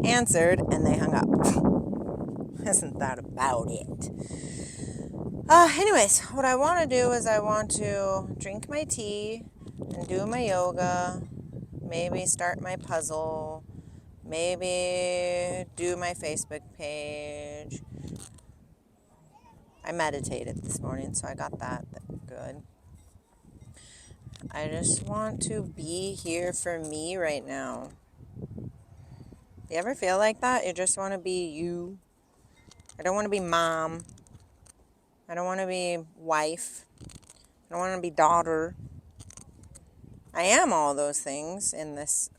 answered, and they hung up. Isn't that about it? Anyways, what I want to do is I want to drink my tea and do my yoga, maybe start my puzzle, maybe do my Facebook page. I meditated this morning, so I got that good. I just want to be here for me right now. You ever feel like that? You just want to be you. I don't want to be mom. I don't want to be wife. I don't want to be daughter. I am all those things in this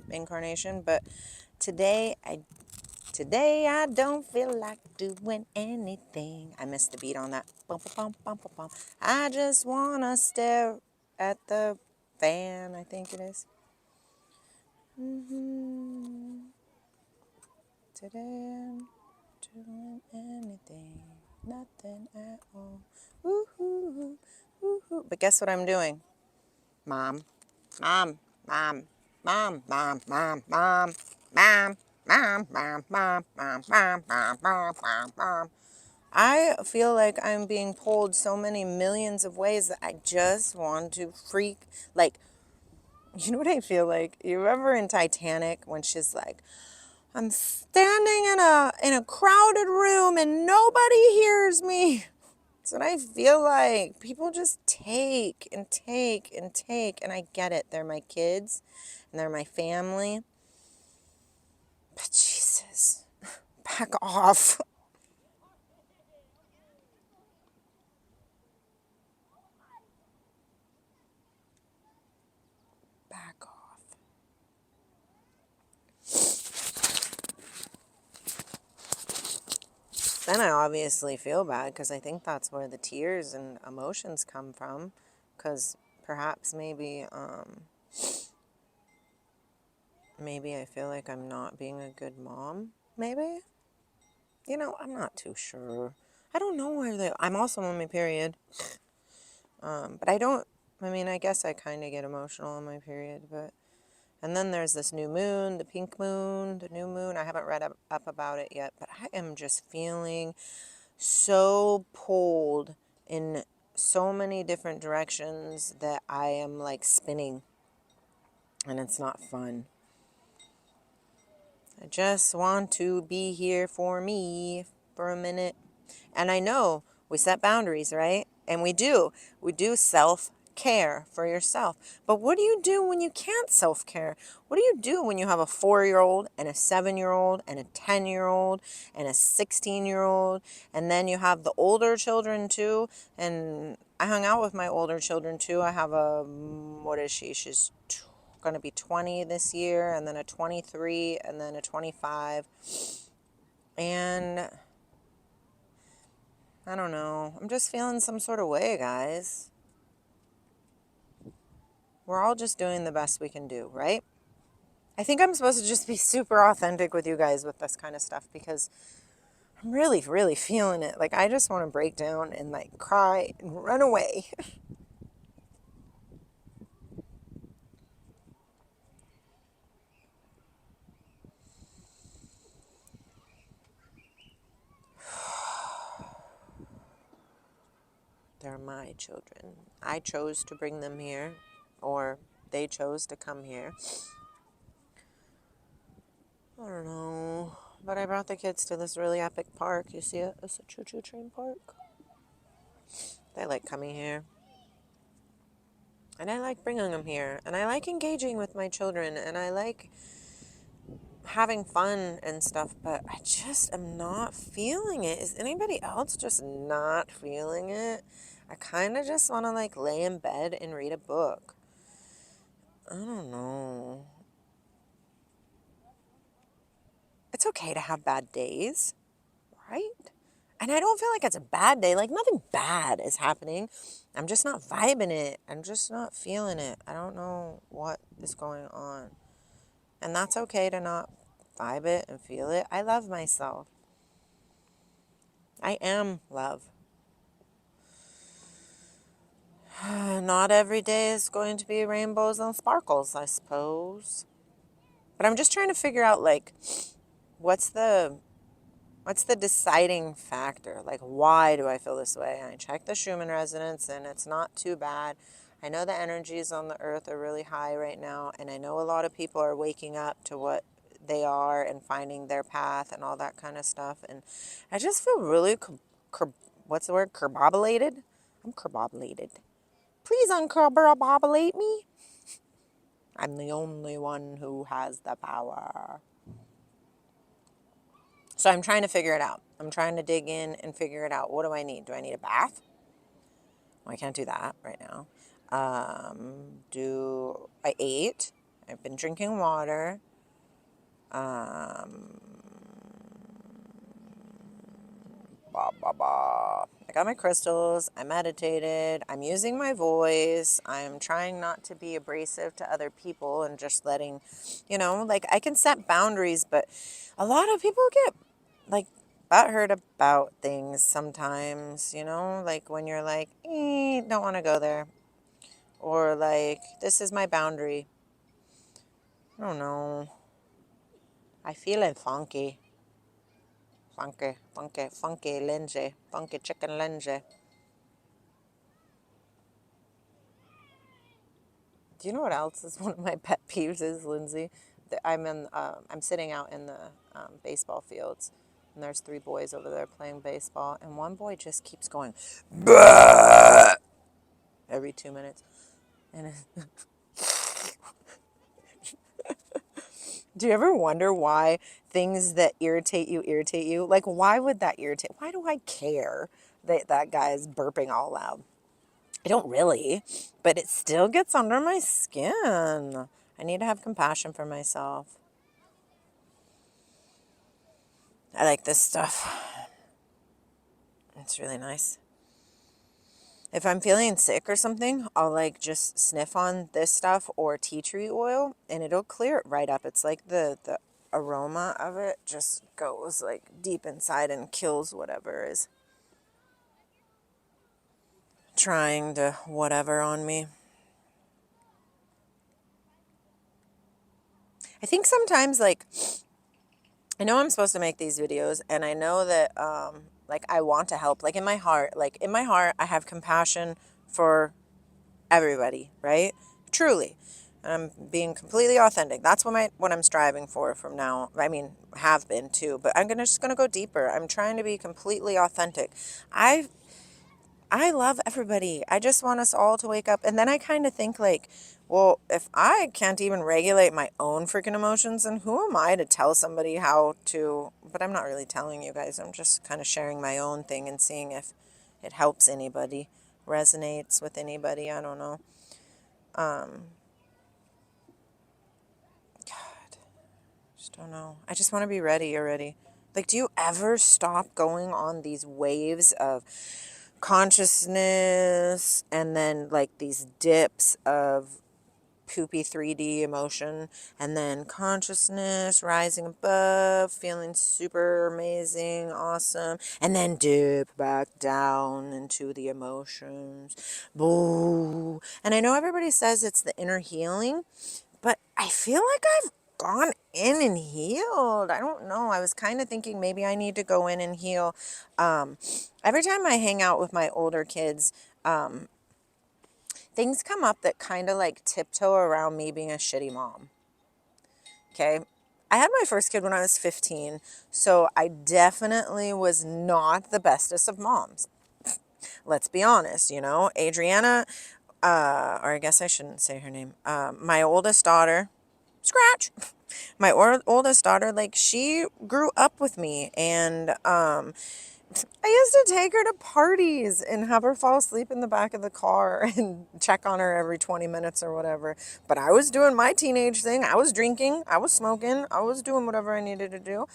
incarnation, but today I don't feel like doing anything. I missed the beat on that. Bum, bum, bum, bum, bum. I just want to stare at the fan, I think it is. Today I'm doing anything, nothing at all. Woo-hoo, woo-hoo. But guess what I'm doing? Mom, mom, mom, mom, mom, mom, mom, mom, mom, mom, mom, mom, mom, mom, mom, mom. I feel like I'm being pulled so many millions of ways that I just want to freak. Like, you know what I feel like? You remember in Titanic when she's like, I'm standing in a crowded room and nobody hears me. That's what I feel like. People just take and take and take, and I get it. They're my kids and they're my family. But Jesus, back off. Back off. Then I obviously feel bad because I think that's where the tears and emotions come from. Because perhaps maybe I feel like I'm not being a good mom. Maybe. I'm not too sure. I don't know I'm also on my period. But I guess I kind of get emotional on my period, and then there's this new moon, the pink moon, the new moon. I haven't read up about it yet, but I am just feeling so pulled in so many different directions that I am like spinning, and it's not fun. I just want to be here for me for a minute. And I know we set boundaries, right? And we do. We do self-care for yourself. But what do you do when you can't self-care? What do you do when you have a 4-year-old and a 7-year-old and a 10-year-old and a 16-year-old? And then you have the older children too. And I hung out with my older children too. I have what is she? She's going to be 20 this year, and then a 23, and then a 25. And I don't know. I'm just feeling some sort of way, guys. We're all just doing the best we can do, right? I think I'm supposed to just be super authentic with you guys with this kind of stuff because I'm really, really feeling it. Like, I just want to break down and, like, cry and run away. They're my children. I chose to bring them here, or they chose to come here. I don't know. But I brought the kids to this really epic park. You see it? It's a choo-choo train park. They like coming here. And I like bringing them here. And I like engaging with my children. And I like having fun and stuff. But I just am not feeling it. Is anybody else just not feeling it? I kind of just want to like lay in bed and read a book. I don't know. It's okay to have bad days, right? And I don't feel like it's a bad day. Like, nothing bad is happening. I'm just not vibing it. I'm just not feeling it. I don't know what is going on. And that's okay to not vibe it and feel it. I love myself. I am love. Not every day is going to be rainbows and sparkles, I suppose. But I'm just trying to figure out, like, what's the deciding factor? Like, why do I feel this way? And I checked the Schumann resonance, and it's not too bad. I know the energies on the earth are really high right now, and I know a lot of people are waking up to what they are and finding their path and all that kind of stuff. And I just feel really, what's the word? Corbobulated? I'm corbobulated. Please uncorbobulate me. I'm the only one who has the power. So I'm trying to figure it out. I'm trying to dig in and figure it out. What do I need? Do I need a bath? Well, I can't do that right now. I ate? I've been drinking water. I got my crystals. I meditated. I'm using my voice. I'm trying not to be abrasive to other people and just letting, like, I can set boundaries, but a lot of people get, like, butthurt about things sometimes, like when you're like, don't want to go there. Or like, this is my boundary. I don't know. I feel it funky. Funky, funky, funky Lindsay. Funky chicken Lindsay. Do you know what else is one of my pet peeves is, Lindsay? I'm sitting out in the baseball fields, and there's 3 boys over there playing baseball, and one boy just keeps going, "Bah!" every 2 minutes. And do you ever wonder why things that irritate you? Like, why would that irritate? Why do I care that that guy is burping all loud? I don't really, but it still gets under my skin. I need to have compassion for myself. I like this stuff. It's really nice. If I'm feeling sick or something, I'll like just sniff on this stuff or tea tree oil and it'll clear it right up. It's like the aroma of it just goes like deep inside and kills whatever is trying to whatever on me. I think sometimes, like, I know I'm supposed to make these videos and I know that like I want to help. Like in my heart, I have compassion for everybody, right? Truly. And I'm being completely authentic. That's what I'm striving for from now. I mean, have been too, but just gonna go deeper. I'm trying to be completely authentic. I love everybody. I just want us all to wake up. And then I kind of think like, well, if I can't even regulate my own freaking emotions, then who am I to tell somebody how to? But I'm not really telling you guys. I'm just kind of sharing my own thing and seeing if it helps anybody, resonates with anybody. I don't know. God, just don't know. I just want to be ready already. Like, do you ever stop going on these waves of consciousness and then like these dips of poopy 3D emotion and then consciousness rising above, feeling super amazing, awesome, and then dip back down into the emotions. Boo. And I know everybody says it's the inner healing, but I feel like I've gone in and healed. I don't know. I was kind of thinking maybe I need to go in and heal. Every time I hang out with my older kids, things come up that kind of like tiptoe around me being a shitty mom. Okay. I had my first kid when I was 15, so I definitely was not the bestest of moms. Let's be honest, Adriana, or I guess I shouldn't say her name. My oldest daughter, Scratch. My oldest daughter, like, she grew up with me, and I used to take her to parties and have her fall asleep in the back of the car and check on her every 20 minutes or whatever. But I was doing my teenage thing. I was drinking, I was smoking, I was doing whatever I needed to do,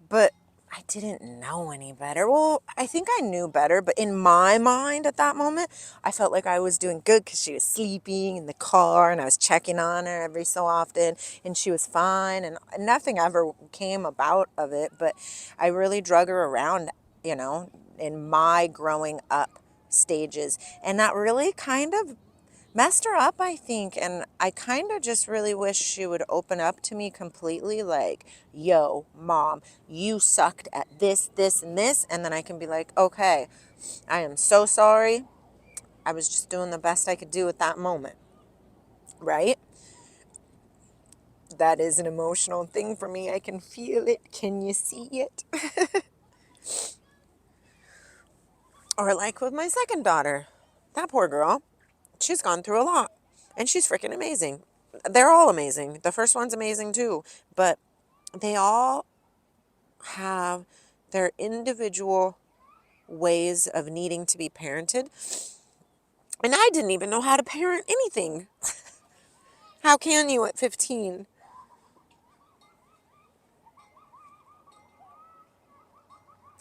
but I didn't know any better. Well, I think I knew better, but in my mind at that moment, I felt like I was doing good because she was sleeping in the car and I was checking on her every so often and she was fine and nothing ever came about of it. But I really drug her around, in my growing up stages. And that really kind of messed her up, I think. And I kind of just really wish she would open up to me completely, like, yo, mom, you sucked at this, this, and this. And then I can be like, okay, I am so sorry. I was just doing the best I could do at that moment, right? That is an emotional thing for me. I can feel it. Can you see it? Or like with my second daughter, that poor girl, she's gone through a lot. And she's freaking amazing. They're all amazing. The first one's amazing too. But they all have their individual ways of needing to be parented. And I didn't even know how to parent anything. How can you at 15?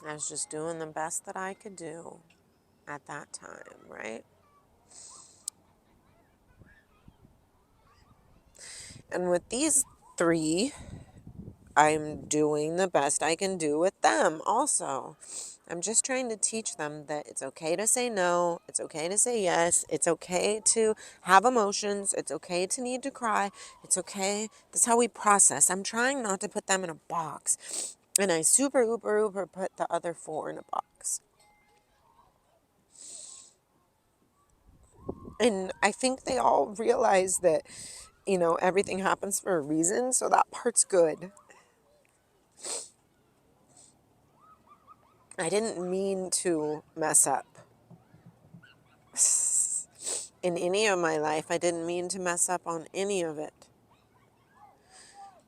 I was just doing the best that I could do at that time, right? And with these three, I'm doing the best I can do with them also. I'm just trying to teach them that it's okay to say no, it's okay to say yes, it's okay to have emotions, it's okay to need to cry, it's okay. That's how we process. I'm trying not to put them in a box. And I super, uber, uber put the other four in a box. And I think they all realize that, everything happens for a reason, so that part's good. I didn't mean to mess up. In any of my life, I didn't mean to mess up on any of it.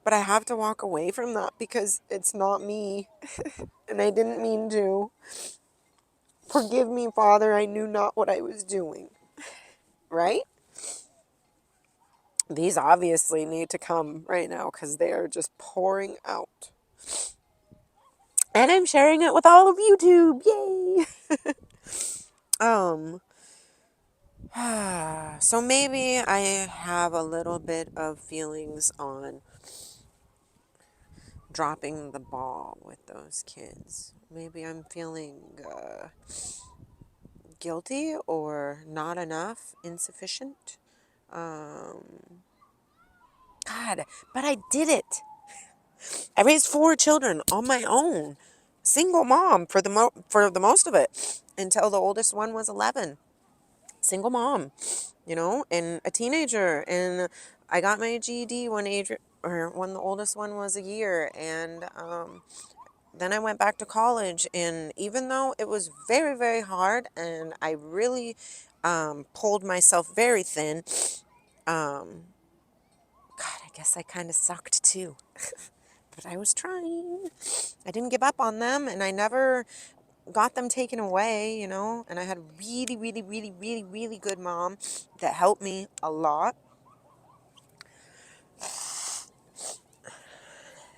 But I have to walk away from that because it's not me. And I didn't mean to. Forgive me, Father, I knew not what I was doing. Right? These obviously need to come right now because they are just pouring out. And I'm sharing it with all of YouTube. Yay! um, so maybe I have a little bit of feelings on dropping the ball with those kids. Maybe I'm feeling guilty or not enough, insufficient. God, but I did it. I raised 4 children on my own, single mom for the most of it, until the oldest one was 11. Single mom, and a teenager, and I got my GED when the oldest one was a year, and then I went back to college, and even though it was very, very hard, and I really pulled myself very thin, um, God, I guess I kind of sucked too. But I was trying. I didn't give up on them, and I never got them taken away, and I had a really, really, really, really, really good mom that helped me a lot.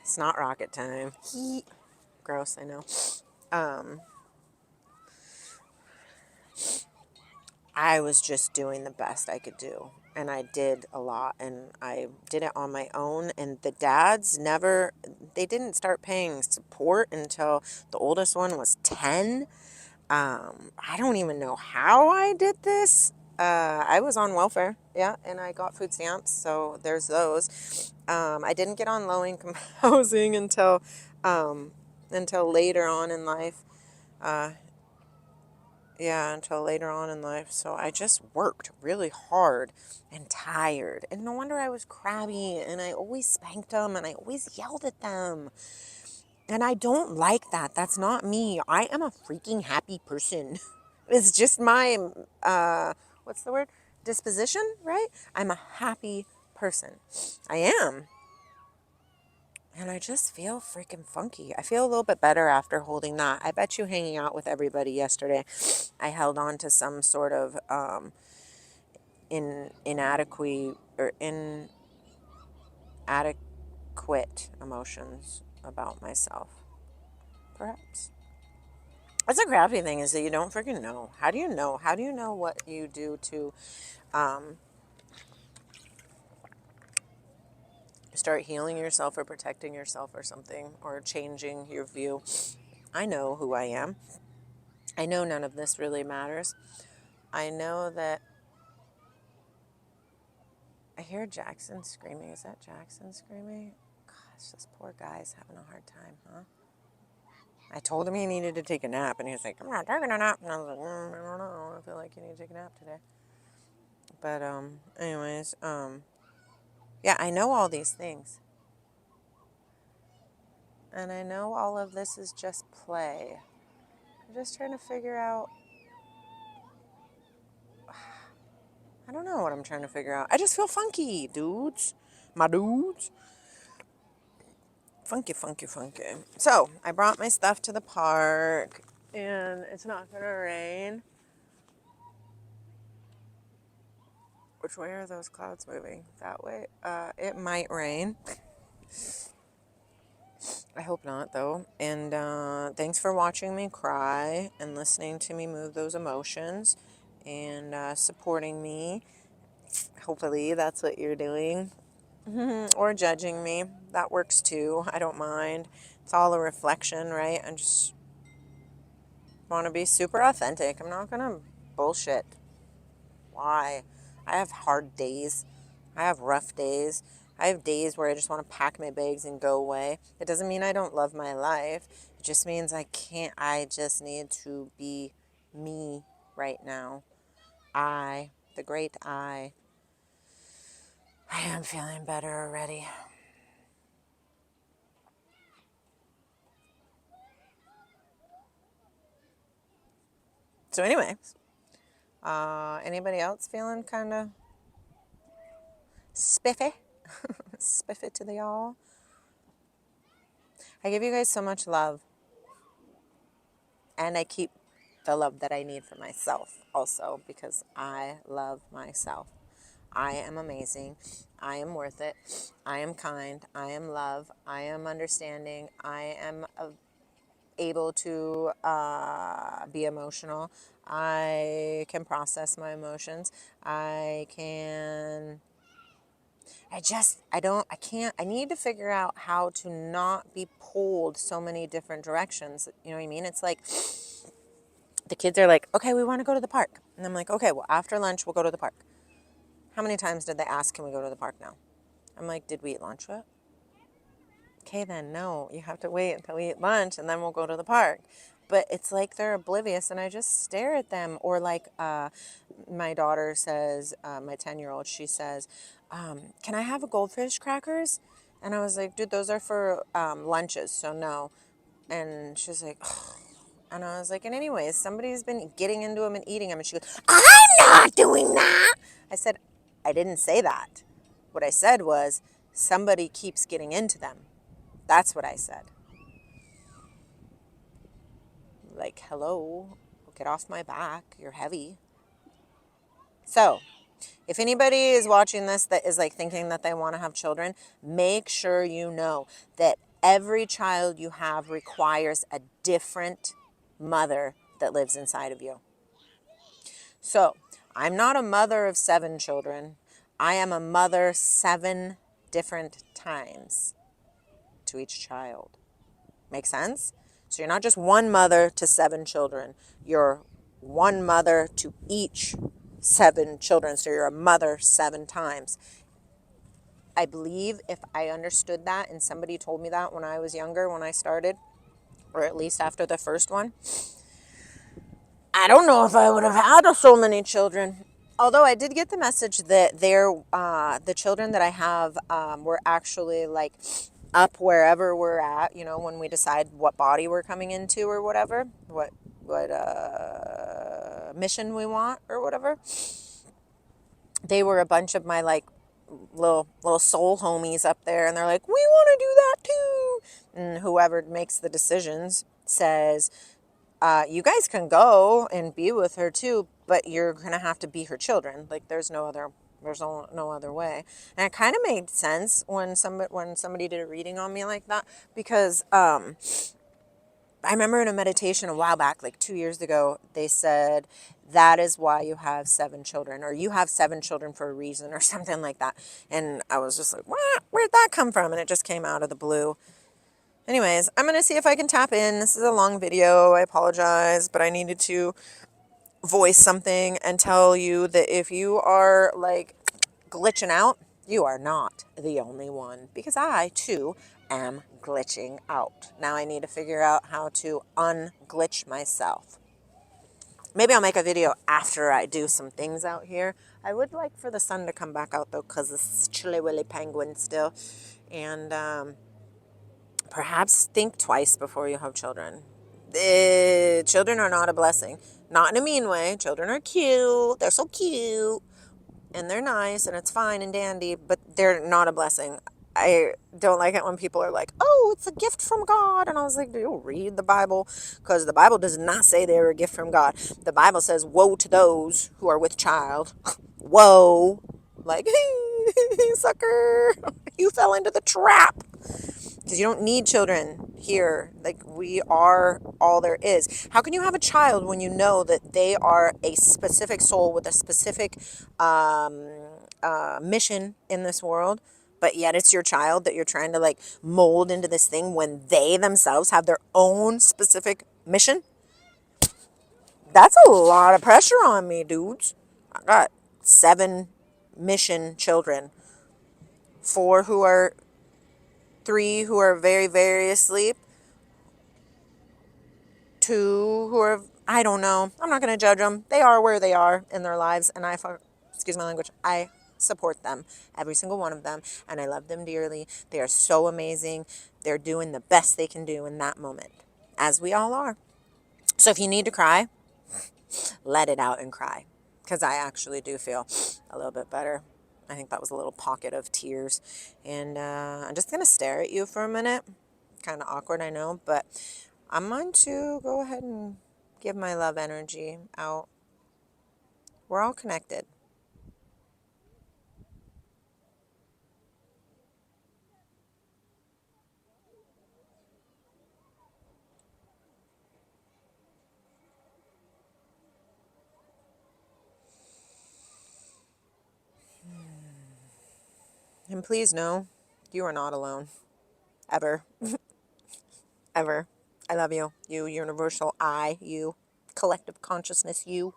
It's not rocket time. Gross, I know. I was just doing the best I could do. And I did a lot, and I did it on my own. And the dads they didn't start paying support until the oldest one was 10. I don't even know how I did this. I was on welfare, yeah, and I got food stamps, so there's those. I didn't get on low income housing until later on in life. Uh, yeah, until later on in life. So I just worked really hard and tired. And no wonder I was crabby, and I always spanked them, and I always yelled at them. And I don't like that. That's not me. I am a freaking happy person. It's just my, what's the word? Disposition, right? I'm a happy person. I am. And I just feel freaking funky. I feel a little bit better after holding that. I bet you hanging out with everybody yesterday, I held on to some sort of inadequate or inadequate emotions about myself, perhaps. That's a crappy thing, is that you don't freaking know. How do you know? How do you know what you do to start healing yourself or protecting yourself or something, or changing your view? I know who I am. I know none of this really matters. I know that hear Jackson screaming. Is that Jackson screaming? Gosh, this poor guy's having a hard time, huh? I told him he needed to take a nap, and he was like, I'm not taking a nap. And I was like, I don't know. I feel like you need to take a nap today. But, anyways, yeah, I know all these things. And I know all of this is just play. I'm just trying to figure out. I don't know what I'm trying to figure out. I just feel funky, dudes. My dudes. Funky, funky, funky. So, I brought my stuff to the park, and it's not going to rain. Which way are those clouds moving? That way? It might rain. I hope not, though. And thanks for watching me cry and listening to me move those emotions and supporting me. Hopefully that's what you're doing. Or judging me. That works too. I don't mind. It's all a reflection, right? I just want to be super authentic. I'm not going to bullshit. Why? I have hard days. I have rough days. I have days where I just want to pack my bags and go away. It doesn't mean I don't love my life. It just means I just need to be me right now. The great I am feeling better already. So anyway, anybody else feeling kind of spiffy? Spiffy to the all? I give you guys so much love. And I keep the love that I need for myself also, because I love myself. I am amazing. I am worth it. I am kind. I am love. I am understanding. I am able to be emotional. I can process my emotions. I need to figure out how to not be pulled so many different directions. You know what I mean? It's like the kids are like, okay, we want to go to the park. And I'm like, okay, well, after lunch, we'll go to the park. How many times did they ask, can we go to the park now? I'm like, did we eat lunch yet? Okay, then no, you have to wait until we eat lunch and then we'll go to the park. But it's like they're oblivious and I just stare at them. Or like my daughter says, my 10-year-old, she says, can I have a goldfish crackers? And I was like, dude, those are for lunches, so no. And she's like, ugh. And I was like, and anyways, somebody's been getting into them and eating them. And she goes, I'm not doing that. I said, I didn't say that. What I said was, somebody keeps getting into them. That's what I said. Like, hello, get off my back. You're heavy. So, if anybody is watching this that is like thinking that they want to have children, make sure you know that every child you have requires a different mother that lives inside of you. So, I'm not a mother of 7 children. I am a mother 7 different times to each child. Make sense? So you're not just one mother to 7 children. You're one mother to each 7 children. So you're a mother 7 times. I believe if I understood that and somebody told me that when I was younger, when I started, or at least after the first one, I don't know if I would have had so many children. Although I did get the message that the children that I have were actually like up wherever we're at, you know, when we decide what body we're coming into or whatever, what mission we want or whatever. They were a bunch of my like little soul homies up there, and they're like, we want to do that too. And whoever makes the decisions says, you guys can go and be with her too, but you're gonna have to be her children. Like there's no other way. And it kind of made sense when somebody did a reading on me like that, because I remember in a meditation a while back, like 2 years ago, they said that is why you have 7 children, or you have 7 children for a reason, or something like that. And I was just like, what? Where'd that come from? And it just came out of the blue. Anyways, I'm going to see if I can tap in. This is a long video. I apologize, but I needed to voice something and tell you that if you are like glitching out, You are not the only one, because I too am glitching out. Now I need to figure out how to unglitch myself. Maybe I'll make a video after I do some things out here. I would like for the sun to come back out though, because it's chilly willy penguin still. And perhaps think twice before you have children. Children are not a blessing. Not in a mean way. Children are cute. They're so cute. And they're nice and it's fine and dandy, but they're not a blessing. I don't like it when people are like, oh, it's a gift from God. And I was like, do you read the Bible? Because the Bible does not say they're a gift from God. The Bible says, woe to those who are with child. Woe. Like, sucker, you fell into the trap. Because you don't need children here. Like, we are all there is. How can you have a child when you know that they are a specific soul with a specific mission in this world, but yet it's your child that you're trying to like mold into this thing when they themselves have their own specific mission? That's a lot of pressure on me, dudes. I got 7 mission children, 4 who are 3 who are very, very asleep, 2 who are, I don't know. I'm not going to judge them. They are where they are in their lives, and excuse my language, I support them, every single one of them, and I love them dearly. They are so amazing. They're doing the best they can do in that moment, as we all are. So if you need to cry, let it out and cry, because I actually do feel a little bit better. I think that was a little pocket of tears. And I'm just going to stare at you for a minute. Kind of awkward, I know, but I'm going to go ahead and give my love energy out. We're all connected. And please know, you are not alone. Ever. Ever. I love you. You, universal I, you, collective consciousness, you.